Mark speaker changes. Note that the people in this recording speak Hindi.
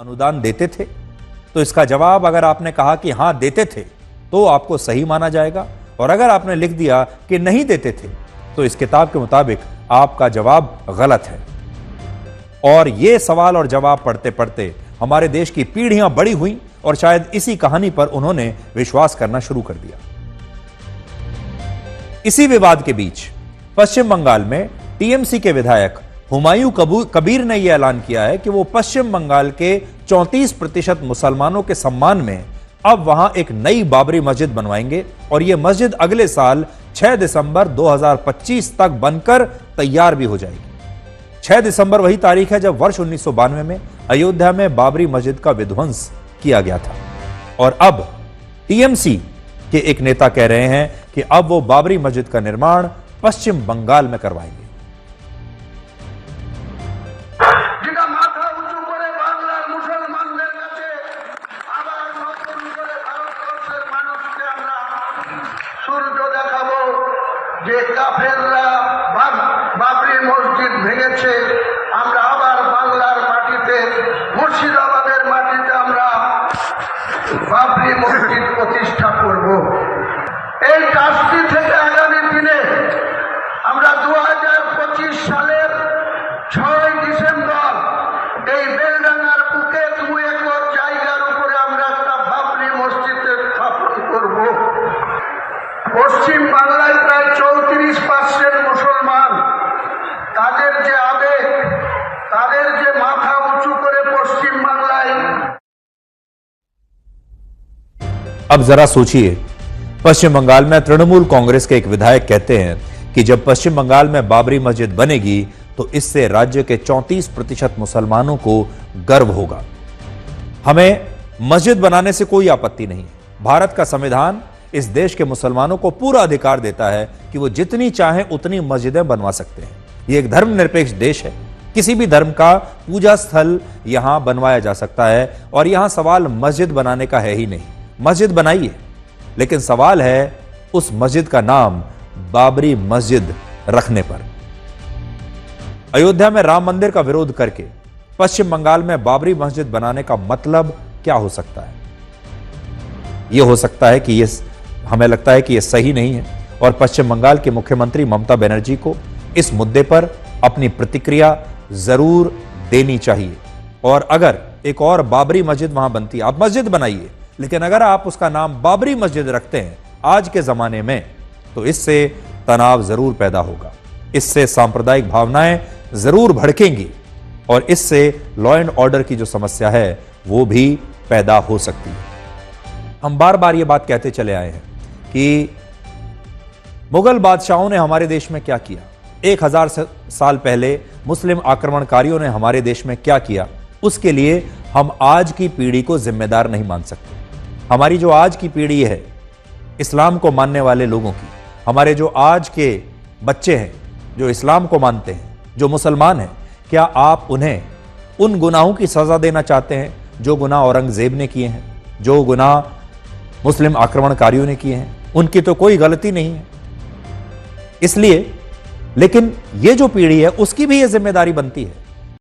Speaker 1: अनुदान देते थे? तो इसका जवाब अगर आपने कहा कि हां देते थे तो आपको सही माना जाएगा, और अगर आपने लिख दिया कि नहीं देते थे तो इस किताब के मुताबिक आपका जवाब गलत है। और यह सवाल और जवाब पढ़ते पढ़ते हमारे देश की पीढ़ियां बड़ी हुई और शायद इसी कहानी पर उन्होंने विश्वास करना शुरू कर दिया। इसी विवाद के बीच पश्चिम बंगाल में टीएमसी के विधायक हुमायूं कबीर ने यह ऐलान किया है कि वो पश्चिम बंगाल के 34% मुसलमानों के सम्मान में अब वहां एक नई बाबरी मस्जिद बनवाएंगे, और यह मस्जिद अगले साल 6 दिसंबर 2025 तक बनकर तैयार भी हो जाएगी। 6 दिसंबर वही तारीख है जब वर्ष 1992 में अयोध्या में बाबरी मस्जिद का विध्वंस किया गया था, और अब टीएमसी के एक नेता कह रहे हैं कि अब वो बाबरी मस्जिद का निर्माण पश्चिम बंगाल में करवाएंगे।
Speaker 2: যে কাফেররা বাবরি মসজিদ ভেঙেছে, আমরা আবার বাংলার মাটিতে মুর্শিদাবাদের মাটিতে আমরা বাবরি মসজিদ প্রতিষ্ঠা করব। এই কাজটি থেকে আগামী দিনে আমরা 2025 সালের 6 ডিসেম্বর এই বেলডাঙ্গার বুকে 2 একর জায়গার উপরে আমরা একটা বাবরি মসজিদ স্থাপন করব। পশ্চিম বাংলায় প্রায় 34% মুসলমান, তাদের যে আবেগ, তাদের যে মাথা উঁচু করে পশ্চিম বাংলায়।
Speaker 1: अब जरा सोचिए, पश्चिम बंगाल में तृणमूल कांग्रेस के एक विधायक कहते हैं कि जब पश्चिम बंगाल में बाबरी मस्जिद बनेगी तो इससे राज्य के 34% मुसलमानों को गर्व होगा। हमें मस्जिद बनाने से कोई आपत्ति नहीं है। भारत का संविधान इस देश के मुसलमानों को पूरा अधिकार देता है कि वो जितनी चाहें उतनी मस्जिदें बनवा सकते हैं। ये एक धर्मनिरपेक्ष देश है, किसी भी धर्म का पूजा स्थल यहां बनवाया जा सकता है, और यहां सवाल मस्जिद बनाने का है ही नहीं। मस्जिद बनाइए, लेकिन सवाल है उस मस्जिद का नाम बाबरी मस्जिद रखने पर। अयोध्या में राम मंदिर का विरोध करके पश्चिम बंगाल में बाबरी मस्जिद बनाने का मतलब क्या हो सकता है? यह हो सकता है कि हमें लगता है कि यह सही नहीं है, और पश्चिम बंगाल के मुख्यमंत्री ममता बनर्जी को इस मुद्दे पर अपनी प्रतिक्रिया जरूर देनी चाहिए। और अगर एक और बाबरी मस्जिद वहां बनती है, आप मस्जिद बनाइए, लेकिन अगर आप उसका नाम बाबरी मस्जिद रखते हैं आज के जमाने में, तो इससे तनाव जरूर पैदा होगा, इससे सांप्रदायिक भावनाएं जरूर भड़केंगी, और इससे लॉ एंड ऑर्डर की जो समस्या है वो भी पैदा हो सकती है। हम बार बार ये बात कहते चले आए हैं कि मुगल बादशाहों ने हमारे देश में क्या किया, 1000 साल पहले मुस्लिम आक्रमणकारियों ने हमारे देश में क्या किया, उसके लिए हम आज की पीढ़ी को जिम्मेदार नहीं मान सकते। हमारी जो आज की पीढ़ी है इस्लाम को मानने वाले लोगों की, हमारे जो आज के बच्चे हैं जो इस्लाम को मानते हैं, जो मुसलमान हैं, क्या आप उन्हें उन गुनाहों की सजा देना चाहते हैं जो गुनाह औरंगजेब ने किए हैं, जो गुनाह मुस्लिम आक्रमणकारियों ने किए हैं? उनकी तो कोई गलती नहीं है। इसलिए लेकिन ये जो पीढ़ी है उसकी भी ये जिम्मेदारी बनती है